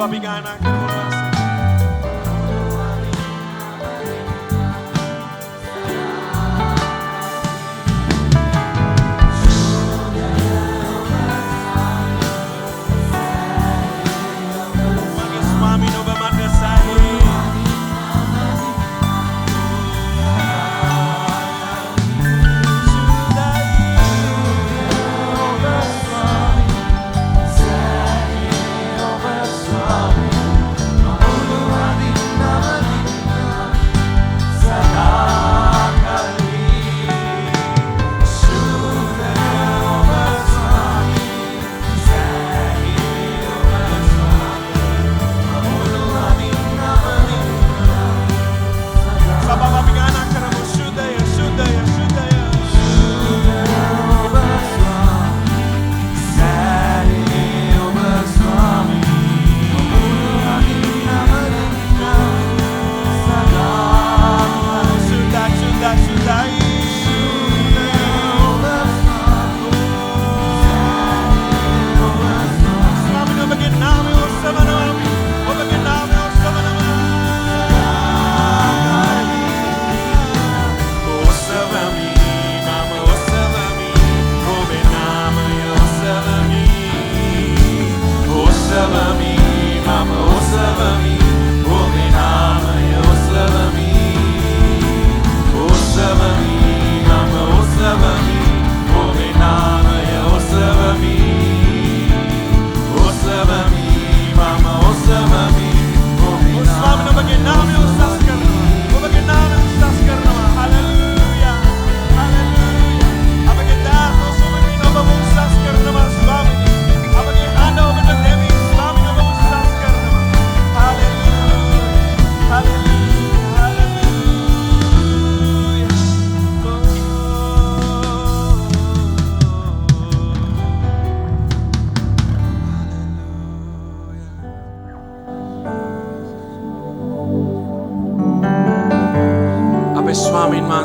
අපි ගායනා කරමු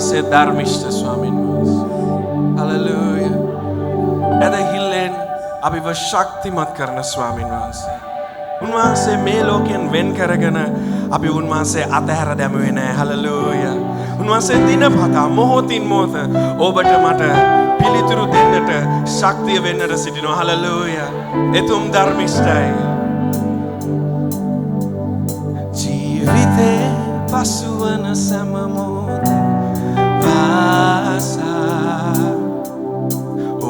උන්වහන්සේ. ධර්මිෂ්ඨ ස්වාමීන් වහන්සේ. හලෙලූයා. එදහිල්ලෙන් අපිව ශක්තිමත් කරන ස්වාමීන් වහන්සේ. උන්වහන්සේ මේ ලෝකයෙන් වෙන් කරගෙන අපි උන්වහන්සේ අතහැර දැමුවේ නැහැ. හලෙලූයා. උන්වහන්සේ දිනපතා මොහොතින් මොහොත ඔබට මට පිළිතුරු දෙන්නට ශක්තිය වෙන්නට සිටිනවා. හලෙලූයා. එතුම් ධර්මිෂ්ඨයි. ජීවිතේ පසුවන සෑම මොහොතේ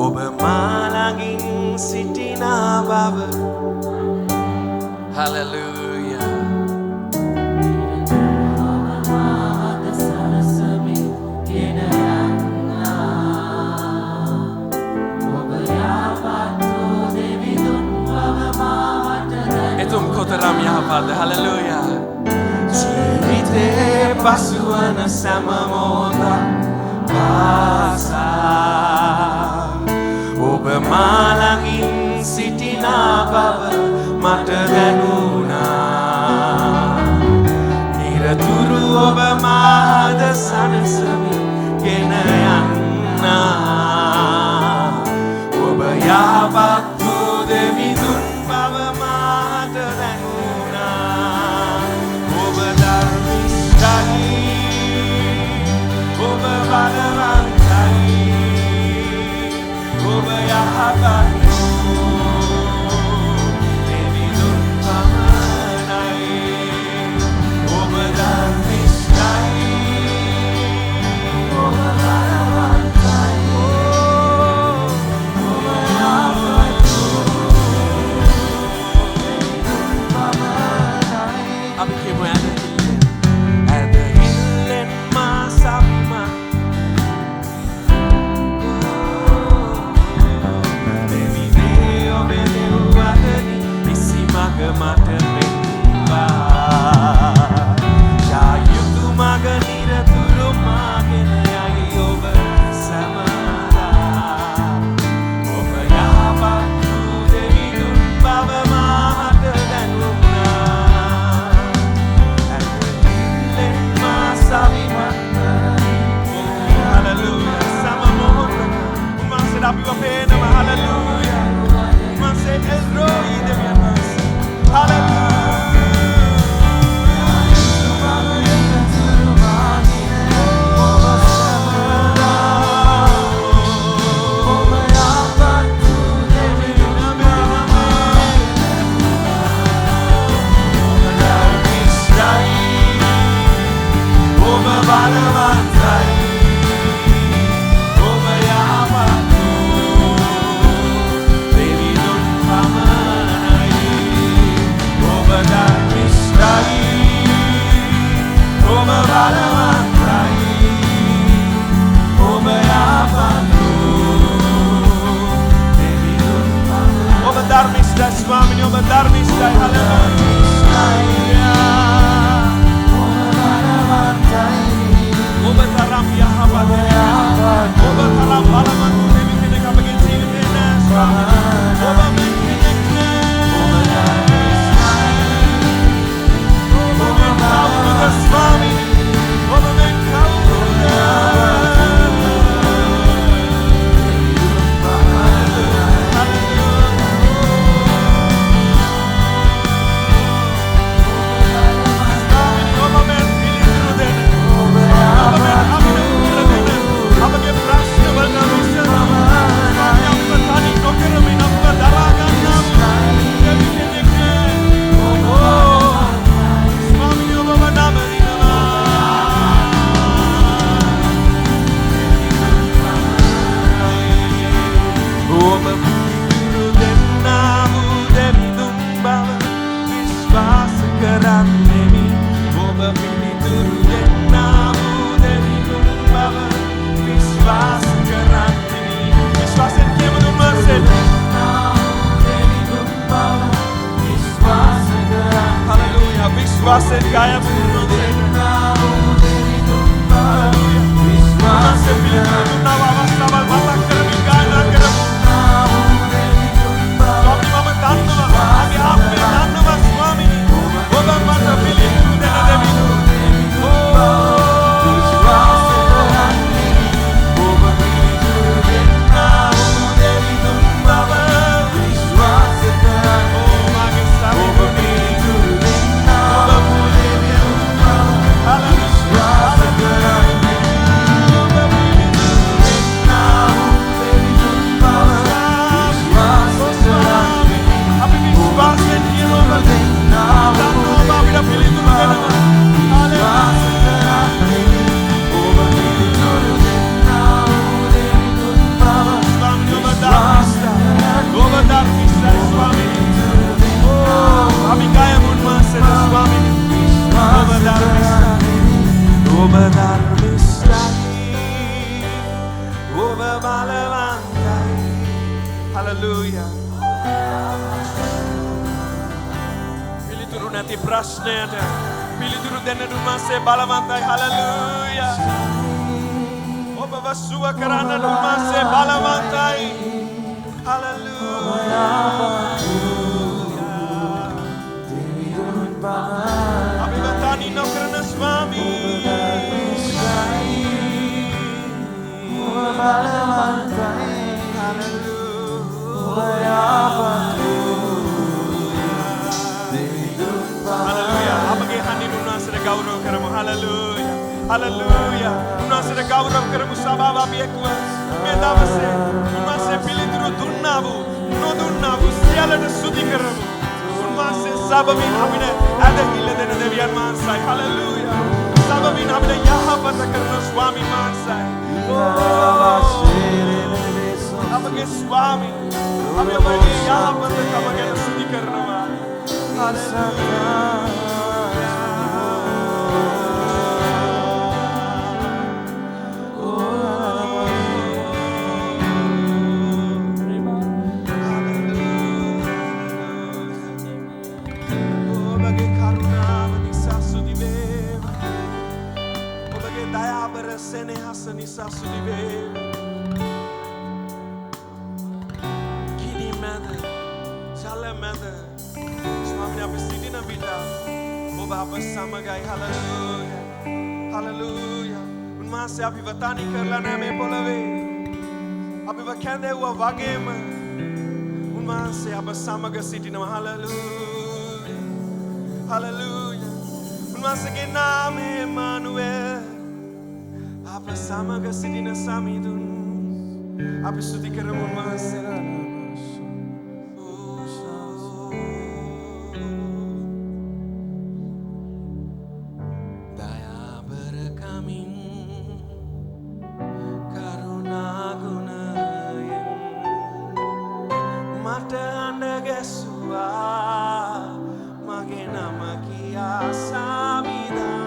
ඔබ මාළඟින් සිටිනා බව. හලෙලූයා. ඔබ මාත සරසමින් ගෙන යන්නා. ඔබ යාපත්ෝ දෙවිඳුන් බව මාට දැන. එතුම් කොතරම් යහපත්ද. හලෙලූයා. ජීවිතේ පසුවන සෑම මොහොතක් පාසා ඔබ මාළඟින් සිටිනා බව මට දැනුණා. නිරතුරු ඔබ මාද සනසමින් ගෙන යන්නා. ඔබ යහපත් වූ දෙවිඳුන් බව මාට දැනුණා. ඔබ ධර්මිෂ්ඨයි. ඔබ බලවන්තයි. ඔබ යහපත් දෙවිඳුන් පමණයි. ඔබ ධර්මිෂ්ඨයි. ඔබ බලවන්තයි. ඔබ යහපත් දෙවිඳුන් පමණයි. අපි කියමු ඇදහිල්ලෙන් මා සම්මා මට පෙන්වා. යායුතු මග නිරතුරු මාගෙන යයි ඔබ සමරා. ඔබ යහපත් වූ දෙවිඳුන් බව මාට දැනුණා. ඇදහිල්ලෙන් මා සවිමත් හලෙලූයා. සම මොහොත උන්වහන්සේට අපිව පේනවා. හලෙලූයා. උන්වහන්සේ එල්රෝයි දෙවියන්. Hallelujah. ධර්මිෂ්ඨයි හලෙලූයා ඔබ තරම් යහපත් ඔබ තරම් බලවත් දෙවි කෙනෙක් අපගේ ජීවිතේ නෑ ස්වාමී ඔබ මෙන් කෙනෙක් ඔබ මෙන් කවුරුද ස්වාමී ඔබ මෙන් කවුරුද Viశ్వాసం గాయమును విశ్వాసం పిలుచున్నావు అవస్థావల్ మతకరమి గాయనకరము స్వామి మమ దాన్నువ అది ఆప్మే దాన్నువ స్వామి ఒబ మత పిలుచుదెన దేవి ఓ ප්‍රශ්නයට පිළිතුරු දෙන්න උන්වහන්සේ බලවන්තයි හලෙලූයා ඔබව සුව කරන්න උන්වහන්සේ බලවන්තයි හලෙලූයා අපි වතානි නොකරන ස්වාමී ඔබ බලවන්තයි හලෙලූයා ගෞරව කරමු හලෙලූයා හලෙලූයා උන්වහන්සේට ගෞරව කරමු සභාව අපි එක්ව මේ දවසේ උන්වහන්සේ පිළිතුරු දුන්නා වූ නොදුන්නා වූ සියල්ලට ස්තුති කරමු උන්වහන්සේ සබමින් අපිට ඇදහිල්ල දෙන දෙවියන් වහන්සේයි හලෙලූයා සබමින් අපිට යහපත කරන ස්වාමීන් වහන්සේයි අපගේ ස්වාමී අපි අපගේ යහපත තමගෙන ස්තුති කරනවා හලෙලූයා නිසා සුදි වේවා කිනි මැද සල මැද ස්වාමීන් අපි සිටින විට ඔබ අප සමගයි හලෙලූයා හලෙලූයා උන්වහන්සේ අපිව තනි කරලා නැහැ මේ පොළවේ අපිව කැඳෙව්වා වගේම උන්වහන්සේ අප සමග සිටිනවා හලෙලූයා හලෙලූයා උන්වහන්සේගේ නාමය එමානුවෙල් අප සමග සිටින සමිඳුන් අපි ස්තුති කරමු උන්වහන්සේට දයාබර කමින් කරුණා ගුණයෙන් මට අඬ ගැසුවා මගේ නම කියා සමිඳා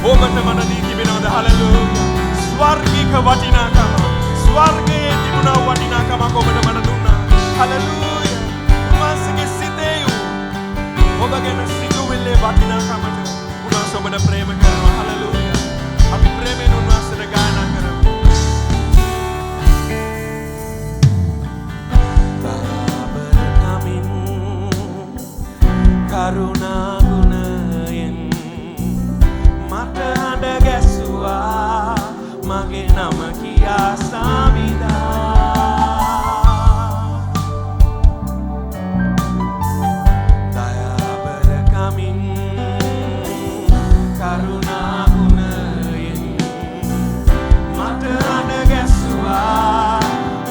ඔබට මන දී තිබෙනවද? හලෙලූයා. ස්වර්ගික වටිනාකම, ස්වර්ගයේ තිබුණා වටිනාකමක් ඔබට මට දුන්නා. හලෙලූයා. උන්වහන්සේගේ සිතේ ඔබ ගැන සිතුවිල්ලේ වටිනාකමට උන්වහන්සේ ඔබට ප්‍රේම කරනවා. හලෙලූයා. අපි ප්‍රේමයෙන් උන්වහන්සේට ගායනා කරමු. කරුණා ගුණයෙන් මට හඬ ගැසුවා මගේ නම කියා සාමිදා දයාබර කමින් කරුණා ගුණයෙන් මට හඬ ගැසුවා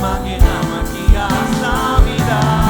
මගේ නම කියා සාමිදා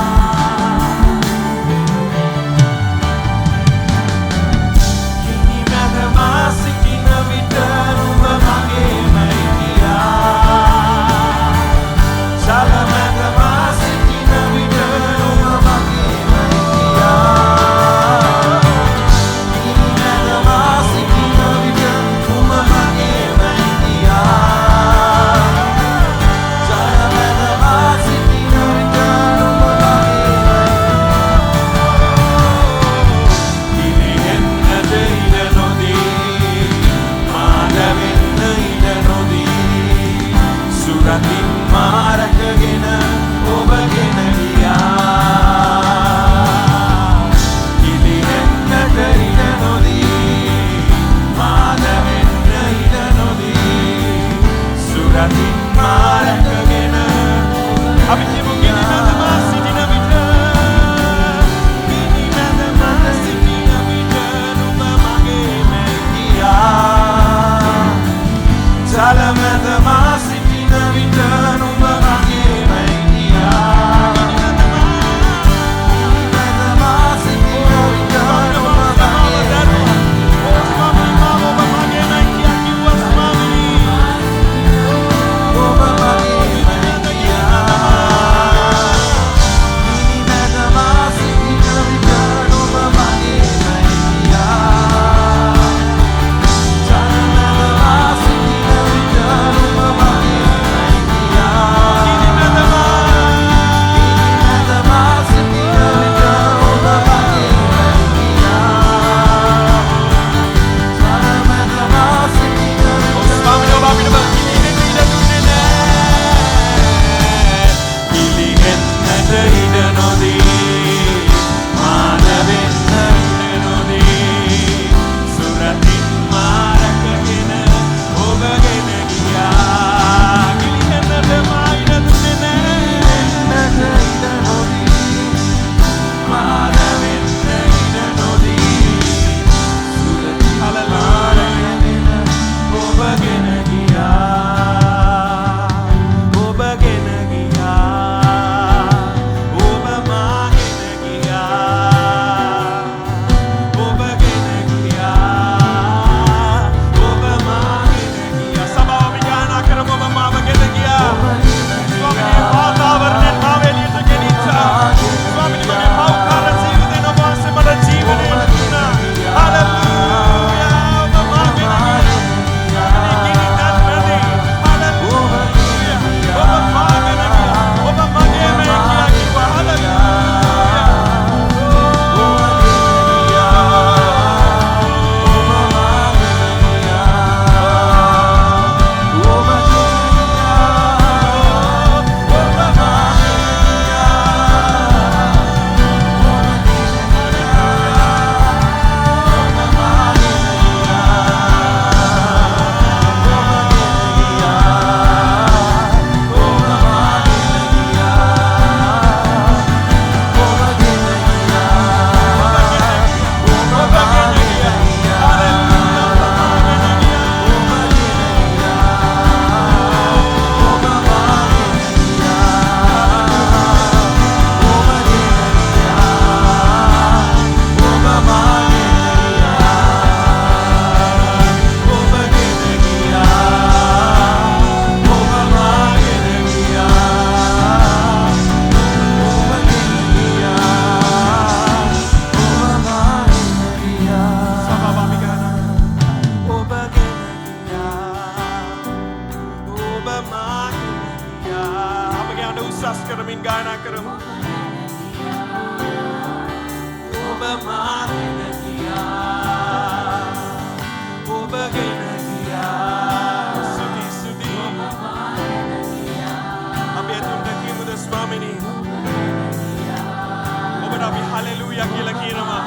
කියලා කියනවා.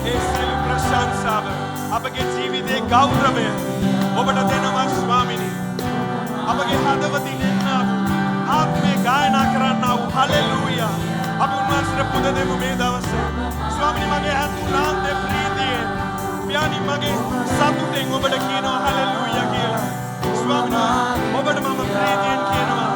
ඒ සියලු ප්‍රශංසාව අපගේ ජීවිතයේ ගෞරවය ඔබට දෙනවා ස්වාමිනී. අපගේ හදවතින් එන්නා වූ ආත්මේ ගායනා කරන්නා වූ හලෙලූයා. අපි උන්වහන්සේට පුද දෙමු මේ දවසේ. ස්වාමිනී මගේ අතුලාන්තේ ප්‍රීතියෙන් පියාණි මගේ සතුටෙන් ඔබට කියනවා හලෙලූයා කියලා. ස්වාමිනී ඔබට මම ප්‍රීතියෙන් කියනවා.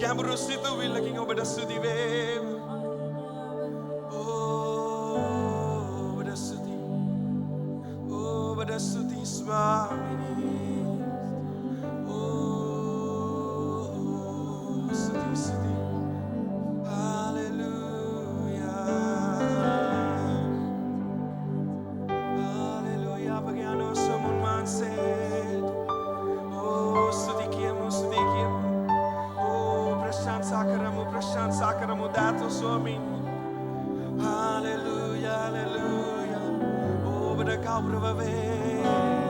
ගැඹුරු සිතුවිල්ලකින් ඔබට ස්තුති වේවා. ඔබට ස්තුති. ඔබට ස්තුති ස්වාමිනී. ස්තුති ස්තුති. හලෙලූයා. හලෙලූයා. අපගේ අනවසමුන් වහන්සේට ස්තුති කියමු, ස්තුති කියමු. प्रशंसा करमु दातो स्वामीन. Hallelujah, hallelujah. ओ बड़ा गौरव वे.